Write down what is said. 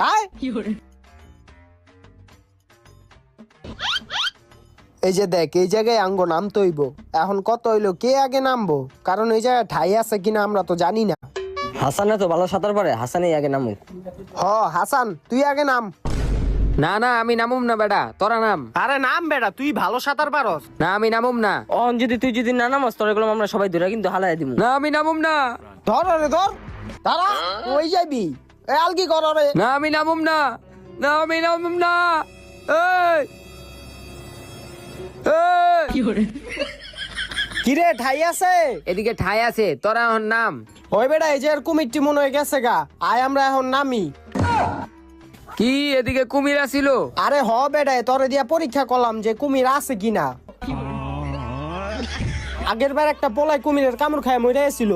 আয় এই যে দেখ এই জায়গায় আঙ্গ নামতে হইব। এখন কত হইলো কে আগে নামবো, কারণ এই জায়গায় ঠাই আছে কিনা আমরা তো জানি না। হাসানে তো ভালো সাঁতার পারে, হাসানই আগে নামুক। হাসান তুই আগে নাম। না না আমি নামুম না বেটা, তোরা নাম। আরে নাম বেটা, তুই ভালো সাঁতার পারস। না আমি নামুম না। তুই যদি না নামাস তোর এগুলো আমরা সবাই ধরে কিন্তু হালাই দিব। না আমি নামুম না। ধর রে ধর, দাঁড়া ওই যাবি এ আলকি কর রে। না আমি নামুম না। না আমি নামুম না। এই এই কিরে ঠাই আছে? এদিকে ঠাই আছে, তোরা এখন নাম। ওই বেটা এই যে এর কুমিরটি মনে হয়ে গেছে গা, আয় আমরা এখন নামি। কি এদিকে কুমির আসিল? আরে বেটা তোরে দিয়া পরীক্ষা করলাম যে কুমির আছে কিনা। আগের বার একটা পোলায় কুমিরের কামড় খায় মরে ছিল।